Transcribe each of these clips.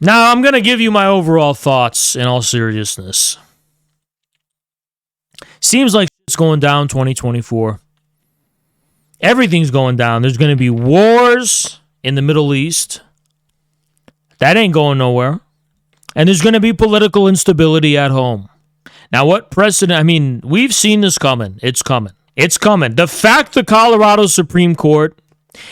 Now, I'm going to give you my overall thoughts in all seriousness. Seems like it's going down 2024. Everything's going down. There's going to be wars in the Middle East. That ain't going nowhere. And there's going to be political instability at home. Now, what precedent? I mean, we've seen this coming. It's coming. It's coming. The fact the Colorado Supreme Court,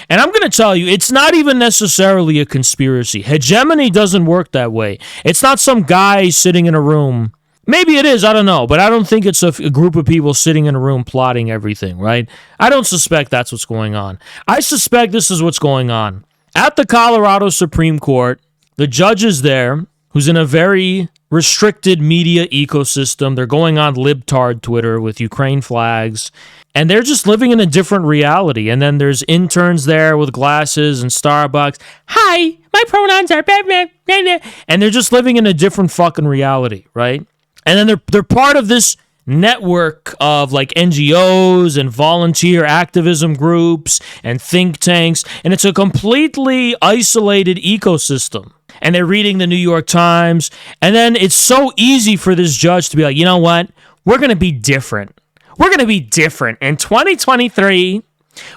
and I'm going to tell you, it's not even necessarily a conspiracy. Hegemony doesn't work that way. It's not some guy sitting in a room. Maybe it is, I don't know, but I don't think it's a group of people sitting in a room plotting everything, right? I don't suspect that's what's going on. I suspect this is what's going on. At the Colorado Supreme Court, the judge is there, who's in a very restricted media ecosystem. They're going on libtard Twitter with Ukraine flags, and they're just living in a different reality. And then there's interns there with glasses and Starbucks. Hi, my pronouns are blah, blah, blah, blah. And they're just living in a different fucking reality, right? And then they're part of this network of like NGOs and volunteer activism groups and think tanks, and it's a completely isolated ecosystem. And they're reading the New York Times, and then it's so easy for this judge to be like, you know what? We're going to be different. We're going to be different. In 2023,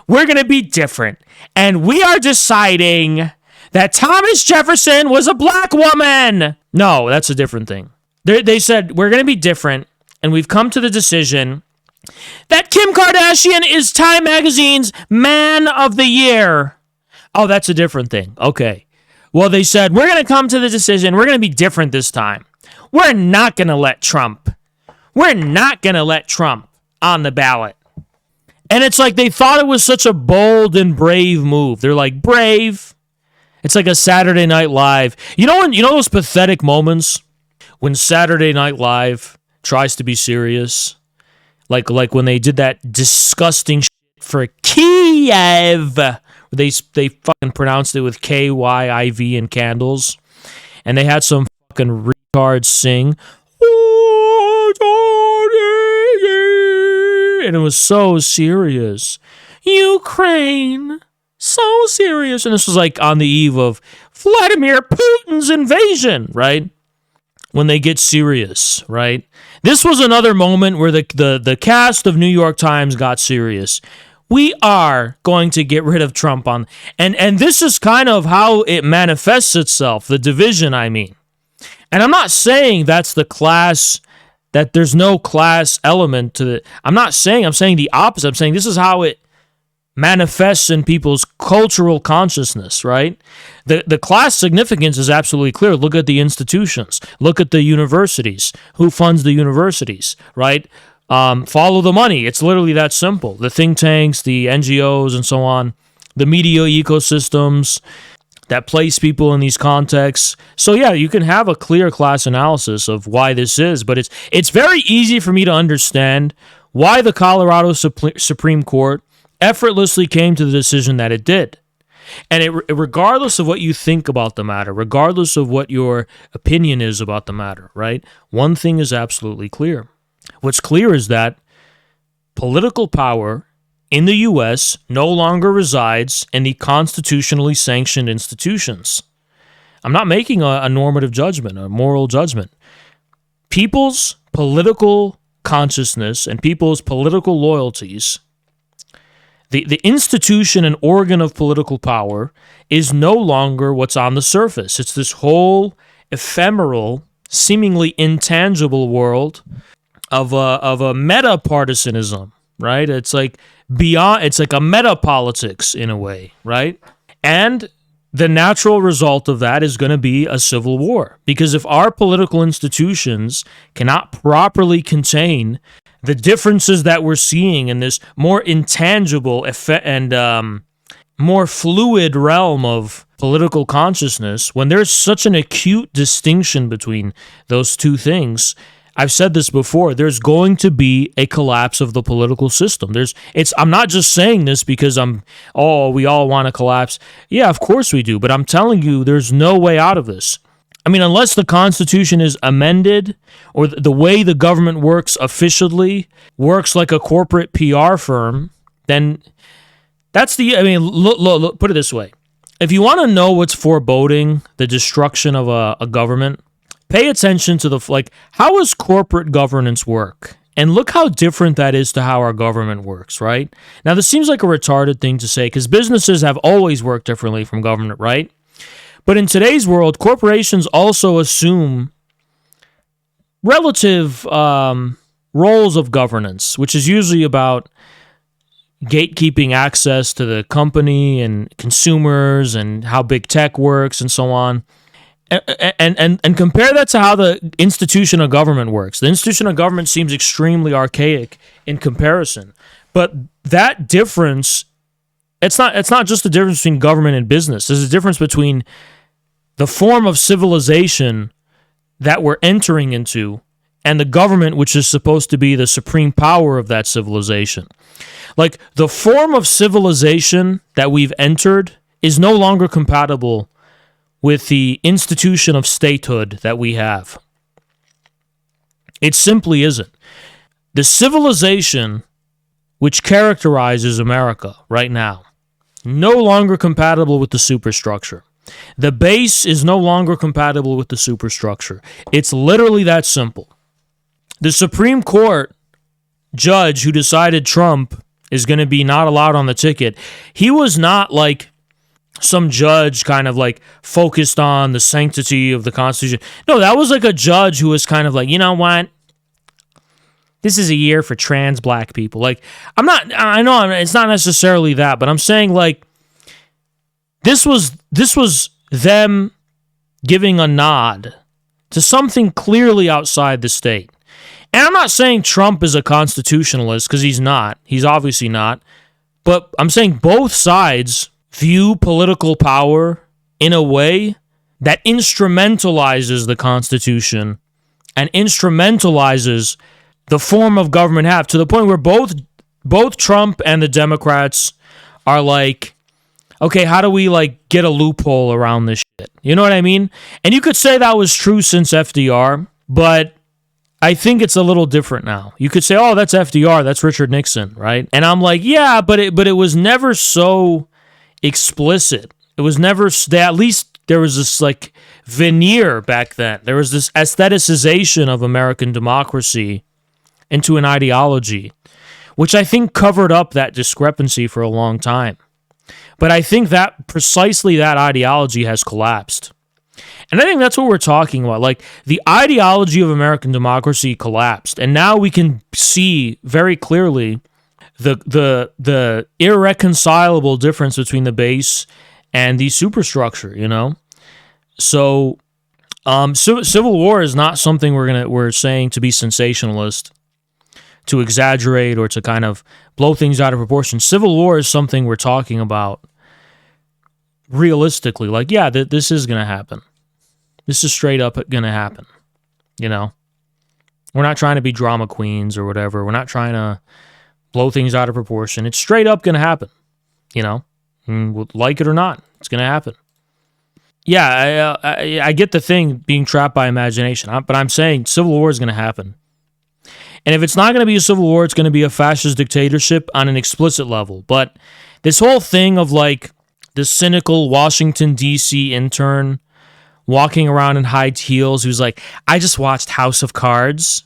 we're going to be different. And we are deciding that Thomas Jefferson was a black woman. No, that's a different thing. They said, we're going to be different, and we've come to the decision that Kim Kardashian is Time Magazine's Man of the Year. Oh, that's a different thing. Okay. Well, they said, we're going to come to the decision, we're going to be different this time. We're not going to let Trump. We're not going to let Trump on the ballot. And it's like they thought it was such a bold and brave move. They're like, brave. It's like a Saturday Night Live. You know those pathetic moments when Saturday Night Live tries to be serious? Like when they did that disgusting shit for Kiev. They fucking pronounced it with K-Y-I-V and candles. And they had some fucking retards sing. And it was so serious. Ukraine. So serious. And this was like on the eve of Vladimir Putin's invasion, right? When they get serious, right? This was another moment where the cast of New York Times got serious. We are going to get rid of Trump on, and this is kind of how it manifests itself, the division, I mean. And I'm not saying that's the class, that there's no class element to it. I'm saying the opposite. I'm saying this is how it manifests in people's cultural consciousness, right? The class significance is absolutely clear. Look at the institutions. Look at the universities. Who funds the universities, right? Follow the money. It's literally that simple. The think tanks, the NGOs, and so on, the media ecosystems that place people in these contexts. So yeah, you can have a clear class analysis of why this is, but it's very easy for me to understand why the Colorado Supreme Court effortlessly came to the decision that it did. And regardless of what you think about the matter, regardless of what your opinion is about the matter, right? One thing is absolutely clear. What's clear is that political power in the U.S. no longer resides in the constitutionally sanctioned institutions. I'm not making a normative judgment, a moral judgment. People's political consciousness and people's political loyalties, the institution and organ of political power is no longer what's on the surface. It's this whole ephemeral, seemingly intangible world of a meta-partisanism, right? It's like a meta-politics in a way, right? And the natural result of that is going to be a civil war. Because if our political institutions cannot properly contain the differences that we're seeing in this more intangible and more fluid realm of political consciousness, when there's such an acute distinction between those two things, I've said this before, there's going to be a collapse of the political system. I'm not just saying this because we all want to collapse. Yeah, of course we do, but I'm telling you, there's no way out of this. I mean, unless the Constitution is amended or the way the government works officially works like a corporate PR firm, then look, put it this way. If you want to know what's foreboding the destruction of a government, pay attention to how does corporate governance work? And look how different that is to how our government works, right? Now, this seems like a retarded thing to say because businesses have always worked differently from government, right? But in today's world, corporations also assume relative roles of governance, which is usually about gatekeeping access to the company and consumers and how big tech works and so on. And compare that to how the institution of government works. The institution of government seems extremely archaic in comparison. But that difference, it's not just the difference between government and business. There's a difference between the form of civilization that we're entering into and the government, which is supposed to be the supreme power of that civilization. Like, the form of civilization that we've entered is no longer compatible with the institution of statehood that we have. It simply isn't. The civilization which characterizes America right now, no longer compatible with the superstructure. The base is no longer compatible with the superstructure. It's literally that simple. The Supreme Court judge who decided Trump is going to be not allowed on the ticket, he was not like some judge kind of like focused on the sanctity of the Constitution. No, that was like a judge who was kind of like, you know what? This is a year for trans black people. Like, I know it's not necessarily that, but I'm saying like this was them giving a nod to something clearly outside the state. And I'm not saying Trump is a constitutionalist, because he's not. He's obviously not. But I'm saying both sides view political power in a way that instrumentalizes the Constitution and instrumentalizes the form of government have, to the point where both Trump and the Democrats are like, okay, how do we like get a loophole around this shit? You know what I mean? And you could say that was true since FDR, but I think it's a little different now. You could say, oh, that's FDR, that's Richard Nixon, right? And I'm like, yeah, but it was never so explicit. It was never, at least there was this like veneer back then. There was this aestheticization of American democracy into an ideology, which I think covered up that discrepancy for a long time. But I think that precisely that ideology has collapsed. And I think that's what we're talking about. Like, the ideology of American democracy collapsed. And now we can see very clearly the irreconcilable difference between the base and the superstructure, you know? So civil war is not something we're saying to be sensationalist, to exaggerate, or to kind of blow things out of proportion. Civil war is something we're talking about realistically. Like, yeah, this is going to happen. This is straight up going to happen, you know? We're not trying to be drama queens or whatever. We're not trying to blow things out of proportion. It's straight up going to happen, you know? Like it or not, it's going to happen. Yeah, I get the thing being trapped by imagination, but I'm saying civil war is going to happen. And if it's not going to be a civil war, it's going to be a fascist dictatorship on an explicit level. But this whole thing of like the cynical Washington, D.C. intern walking around in high heels who's like, I just watched House of Cards.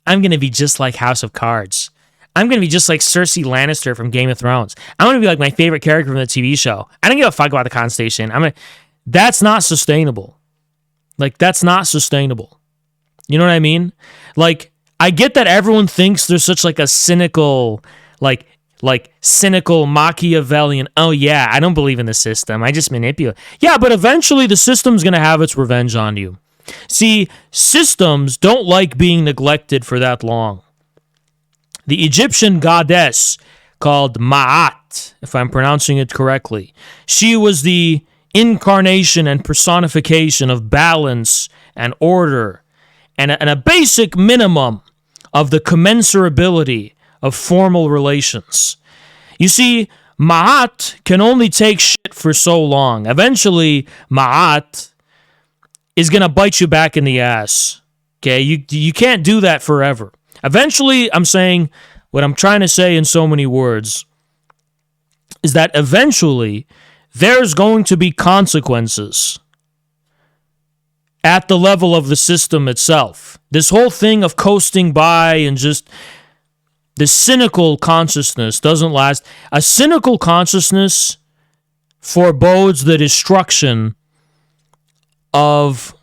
I'm going to be just like House of Cards. I'm going to be just like Cersei Lannister from Game of Thrones. I'm going to be like my favorite character from the TV show. I don't give a fuck about the Constitution. That's not sustainable. Like, that's not sustainable. You know what I mean? Like, I get that everyone thinks there's such like a cynical, like cynical Machiavellian, oh yeah, I don't believe in the system, I just manipulate. Yeah, but eventually the system's going to have its revenge on you. See, systems don't like being neglected for that long. The Egyptian goddess called Ma'at, if I'm pronouncing it correctly, she was the incarnation and personification of balance and order and a basic minimum of the commensurability of formal relations. You see, Ma'at can only take shit for so long. Eventually, Ma'at is going to bite you back in the ass. Okay? You can't do that forever. Eventually, I'm saying, what I'm trying to say in so many words, is that eventually there's going to be consequences at the level of the system itself. This whole thing of coasting by and just this cynical consciousness doesn't last. A cynical consciousness forebodes the destruction of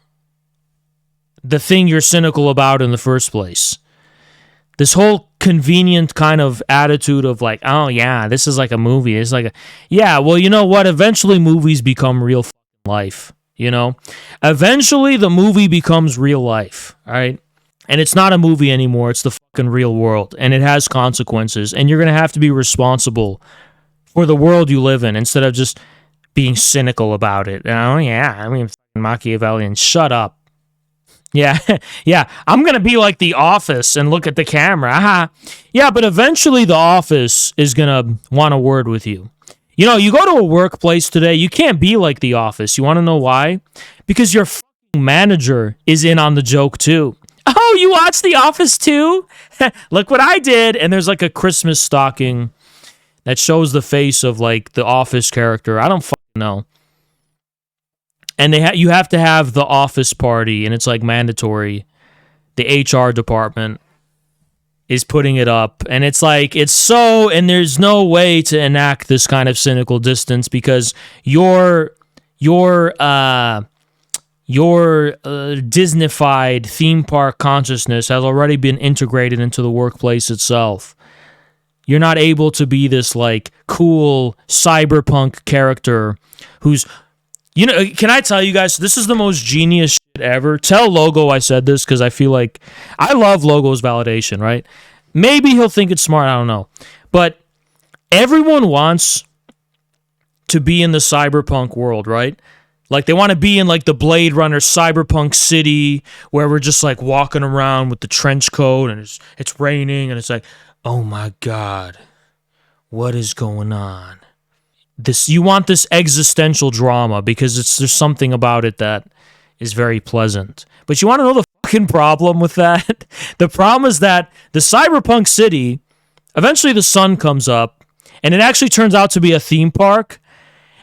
the thing you're cynical about in the first place. This whole convenient kind of attitude of like, oh yeah, this is like a movie. It's like, yeah, well, you know what? Eventually movies become real life, you know? Eventually the movie becomes real life, all right? And it's not a movie anymore. It's the fucking real world. And it has consequences. And you're going to have to be responsible for the world you live in instead of just being cynical about it. Oh yeah, I mean, Machiavellian, shut up. Yeah, yeah, I'm going to be like The Office and look at the camera. Aha. Yeah, but eventually The Office is going to want a word with you. You know, you go to a workplace today, you can't be like The Office. You want to know why? Because your fucking manager is in on the joke too. Oh, you watch The Office too? Look what I did. And there's like a Christmas stocking that shows the face of like the Office character. I don't fucking know. And you have to have the office party, and it's like mandatory. The HR department is putting it up, and it's like and there's no way to enact this kind of cynical distance because your Disneyfied theme park consciousness has already been integrated into the workplace itself. You're not able to be this like cool cyberpunk character who's, you know, can I tell you guys, this is the most genius shit ever. Tell Logo I said this because I feel like I love Logo's validation, right? Maybe he'll think it's smart, I don't know. But everyone wants to be in the cyberpunk world, right? Like they want to be in like the Blade Runner cyberpunk city where we're just like walking around with the trench coat and it's raining and it's like, oh my God, what is going on? You want this existential drama because there's something about it that is very pleasant. But you want to know the fucking problem with that? The problem is that the cyberpunk city, eventually the sun comes up, and it actually turns out to be a theme park.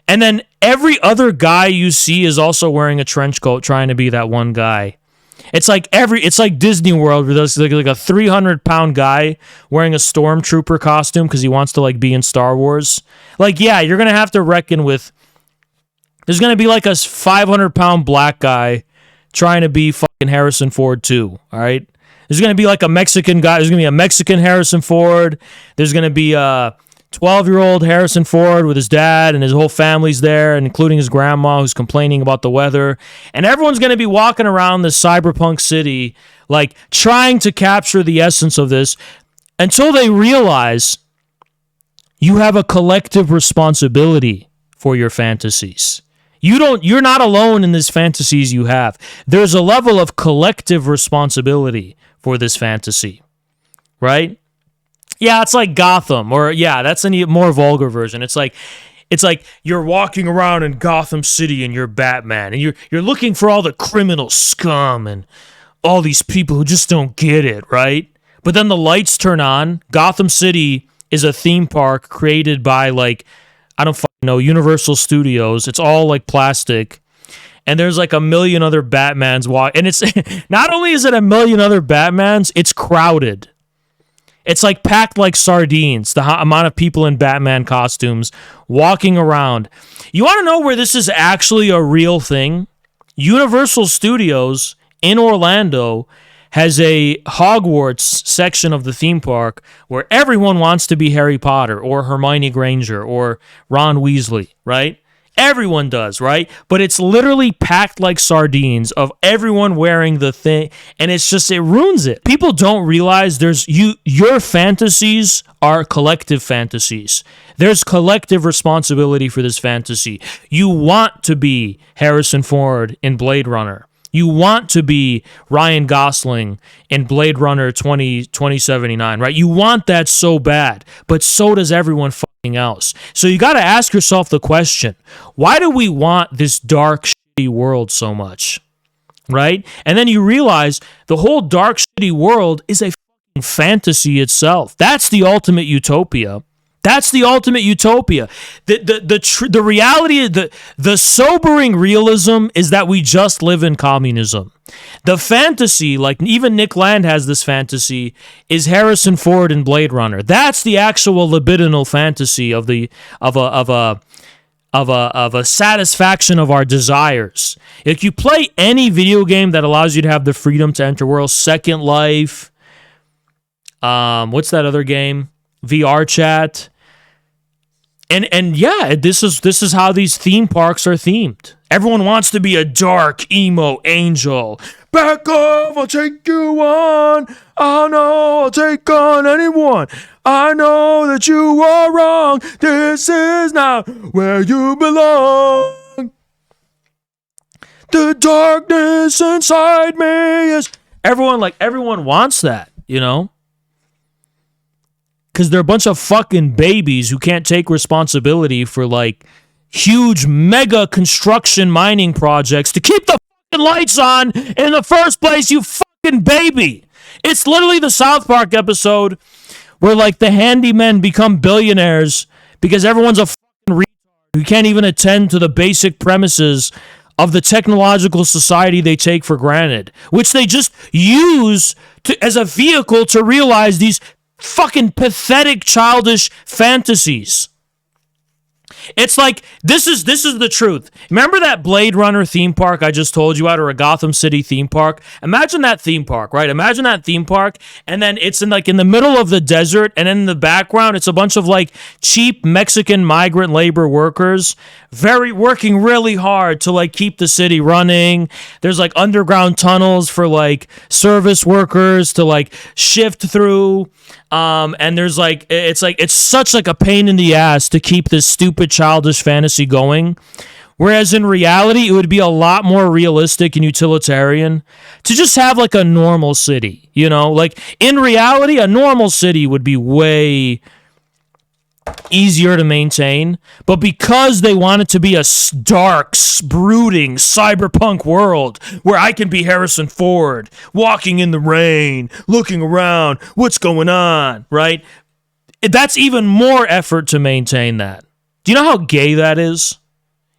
And then every other guy you see is also wearing a trench coat trying to be that one guy. It's like Disney World where there's like a 300-pound guy wearing a stormtrooper costume because he wants to like be in Star Wars. Like, yeah, you're gonna have to reckon with. There's gonna be like a 500-pound black guy trying to be fucking Harrison Ford too. All right, there's gonna be like a Mexican guy. There's gonna be a Mexican Harrison Ford. There's gonna be a 12-year-old Harrison Ford with his dad and his whole family's there, including his grandma who's complaining about the weather. And everyone's going to be walking around this cyberpunk city, like trying to capture the essence of this until they realize you have a collective responsibility for your fantasies. You're not alone in these fantasies you have. There's a level of collective responsibility for this fantasy, right? Yeah, it's like Gotham, or yeah, that's a more vulgar version. It's like you're walking around in Gotham City and you're Batman, and you're looking for all the criminal scum and all these people who just don't get it, right? But then the lights turn on. Gotham City is a theme park created by like, I don't fucking know, Universal Studios. It's all like plastic. And there's like a million other Batmans and it's not only is it a million other Batmans, it's crowded. It's like packed like sardines, the amount of people in Batman costumes walking around. You want to know where this is actually a real thing? Universal Studios in Orlando has a Hogwarts section of the theme park where everyone wants to be Harry Potter or Hermione Granger or Ron Weasley, right? Everyone does, right? But it's literally packed like sardines of everyone wearing the thing, and it's just, it ruins it. People don't realize your fantasies are collective fantasies. There's collective responsibility for this fantasy. You want to be Harrison Ford in Blade Runner. You want to be Ryan Gosling in Blade Runner 2079, right? You want that so bad, but so does everyone fucking else. So you got to ask yourself the question, why do we want this dark, shitty world so much, right? And then you realize the whole dark, shitty world is a fucking fantasy itself. That's the ultimate utopia. That's the ultimate utopia. The reality, the sobering realism is that we just live in communism. The fantasy, like even Nick Land has this fantasy, is Harrison Ford in Blade Runner. That's the actual libidinal fantasy of a satisfaction of our desires. If you play any video game that allows you to have the freedom to enter worlds, Second Life, what's that other game? VR Chat. And yeah, this is how these theme parks are themed. Everyone wants to be a dark emo angel. Back off, I'll take you on. Oh no, I'll take on anyone. I know that you are wrong. This is not where you belong. The darkness inside me is... Everyone wants that, you know? Because they're a bunch of fucking babies who can't take responsibility for, like, huge mega construction mining projects to keep the fucking lights on in the first place, you fucking baby. It's literally the South Park episode where, like, the handymen become billionaires because everyone's a fucking retard who can't even attend to the basic premises of the technological society they take for granted, which they just use as a vehicle to realize these fucking pathetic childish fantasies. It's like, this is the truth. Remember that Blade Runner theme park I just told you about, or a Gotham City theme park? Imagine that theme park, right? Imagine that theme park, and then it's in the middle of the desert, and in the background, it's a bunch of like cheap Mexican migrant labor workers, working really hard to like keep the city running. There's like underground tunnels for like service workers to like shift through. And there's it's such like a pain in the ass to keep this stupid childish fantasy going. Whereas in reality, it would be a lot more realistic and utilitarian to just have like a normal city, you know? Like in reality, a normal city would be way easier to maintain, but because they want it to be a dark, brooding, cyberpunk world where I can be Harrison Ford, walking in the rain, looking around, what's going on, right? That's even more effort to maintain that. Do you know how gay that is?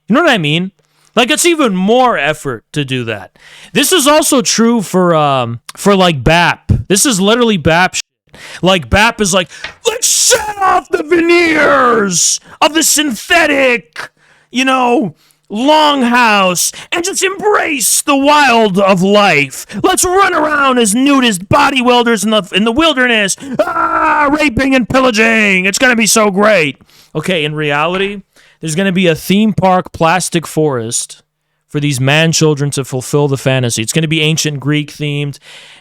You know what I mean? Like, it's even more effort to do that. This is also true for like BAP. This is literally BAP shit. Like, BAP is like, let's shed off the veneers of the synthetic, you know, longhouse and just embrace the wild of life. Let's run around as nudist bodybuilders in the wilderness, raping and pillaging. It's going to be so great. Okay, in reality, there's going to be a theme park plastic forest for these man-children to fulfill the fantasy. It's going to be ancient Greek themed,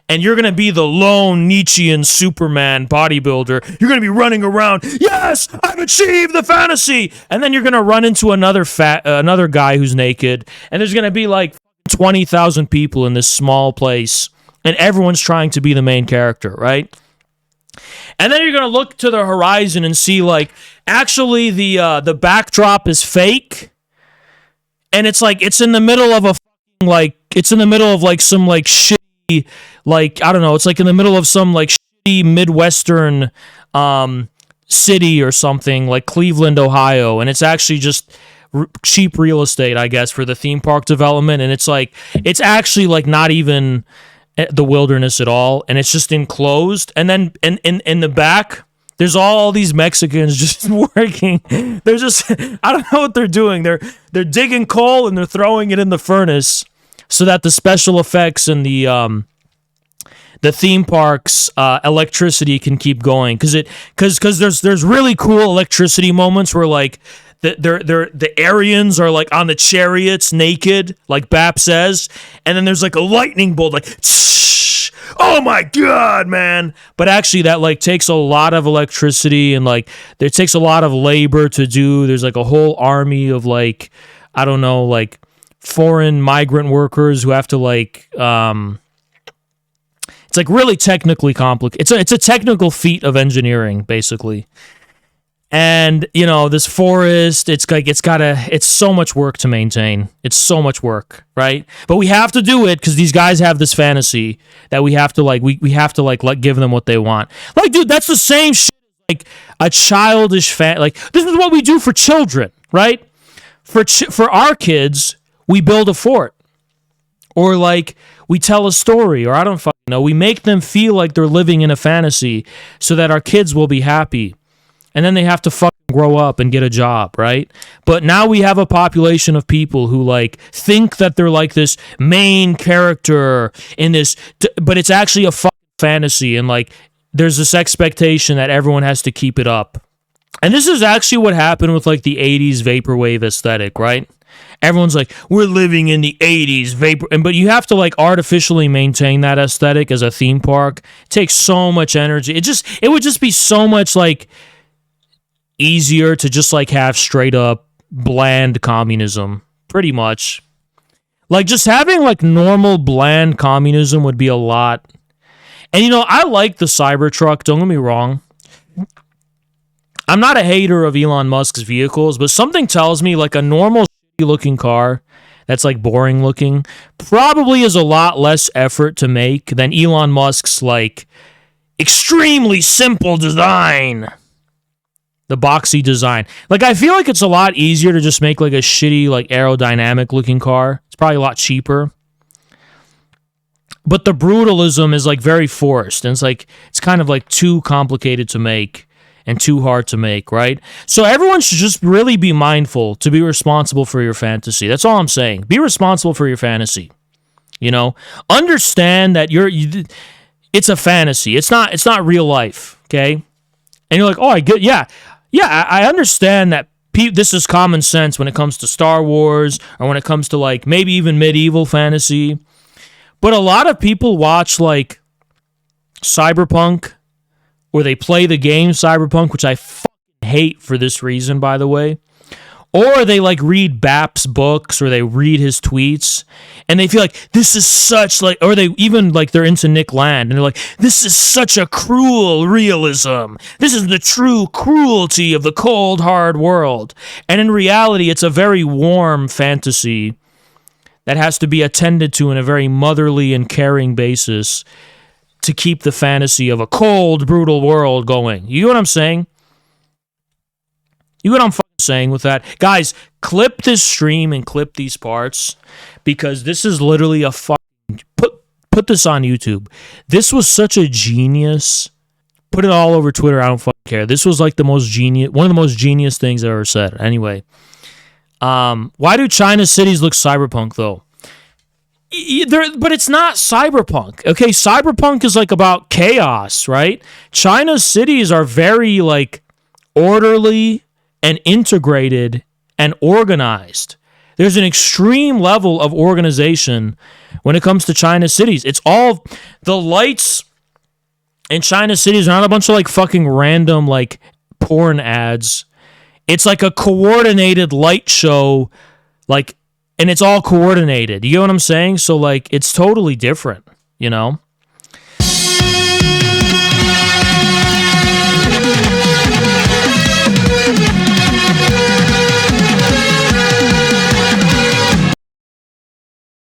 and you're going to be the lone Nietzschean Superman bodybuilder. You're going to be running around, yes, I've achieved the fantasy! And then you're going to run into another guy who's naked, and there's going to be like 20,000 people in this small place, and everyone's trying to be the main character, right? And then you're going to look to the horizon and see, like, actually the backdrop is fake, and it's like, it's in the middle of some like shitty, like, I don't know, it's like in the middle of some like shitty Midwestern city or something, like Cleveland, Ohio, and it's actually just cheap real estate, I guess, for the theme park development, and it's like, it's actually like not even the wilderness at all, and it's just enclosed, and then in the back, there's all these Mexicans just working. They're just, I don't know what they're doing. They're digging coal and they're throwing it in the furnace so that the special effects and the theme park's electricity can keep going. Because there's really cool electricity moments where like the Aryans are like on the chariots naked, like BAP says, and then there's like a lightning bolt, like, oh my god, man. But actually that like takes a lot of electricity, and like it takes a lot of labor to do. There's like a whole army of like, I don't know, like foreign migrant workers who have to like it's like really technically complicated. It's a technical feat of engineering, basically. And, you know, this forest, it's so much work to maintain. It's so much work, right? But we have to do it because these guys have this fantasy that we have to like, we have to like give them what they want. Like, dude, that's the same shit like a childish like this is what we do for children, right? For our kids, we build a fort, or like we tell a story, or I don't fucking know. We make them feel like they're living in a fantasy so that our kids will be happy. And then they have to fucking grow up and get a job, right? But now we have a population of people who like think that they're like this main character in this, but it's actually a fucking fantasy, and like there's this expectation that everyone has to keep it up. And this is actually what happened with like the 80s vaporwave aesthetic, right? Everyone's like, we're living in the 80s vapor, but you have to like artificially maintain that aesthetic as a theme park. It takes so much energy. It would just be so much like easier to just like have straight up bland communism, pretty much. Like just having like normal bland communism would be a lot. And you know, I like the Cybertruck, don't get me wrong. I'm not a hater of Elon Musk's vehicles, but something tells me like a normal shitty looking car that's like boring looking probably is a lot less effort to make than Elon Musk's like extremely simple design. The boxy design. Like, I feel like it's a lot easier to just make, like, a shitty, like, aerodynamic-looking car. It's probably a lot cheaper. But the brutalism is, like, very forced. And it's, like, it's kind of, like, too complicated to make and too hard to make, right? So everyone should just really be mindful to be responsible for your fantasy. That's all I'm saying. Be responsible for your fantasy. You know? Understand that it's a fantasy. It's not real life, okay? And you're like, oh, I get, yeah, I understand that this is common sense when it comes to Star Wars or when it comes to like maybe even medieval fantasy. But a lot of people watch like Cyberpunk, or they play the game Cyberpunk, which I fucking hate for this reason, by the way. Or they like read BAP's books, or they read his tweets, and they feel like this is such like, or they even like they're into Nick Land, and they're like, this is such a cruel realism. This is the true cruelty of the cold, hard world. And in reality, it's a very warm fantasy that has to be attended to in a very motherly and caring basis to keep the fantasy of a cold, brutal world going. You know what I'm saying? You know what I'm saying with that? Guys, clip this stream and clip these parts, because this is literally a fucking... Put this on YouTube. This was such a genius... Put it all over Twitter, I don't fucking care. This was like the most genius... One of the most genius things I ever said. Anyway. Why do China's cities look cyberpunk, though? But it's not cyberpunk. Okay, cyberpunk is like about chaos, right? China's cities are very like orderly and integrated and organized. There's an extreme level of organization when it comes to China's cities. It's all the lights in China's cities are not a bunch of like fucking random like porn ads. It's like a coordinated light show, like, and it's all coordinated. You know what I'm saying? So like it's totally different, you know?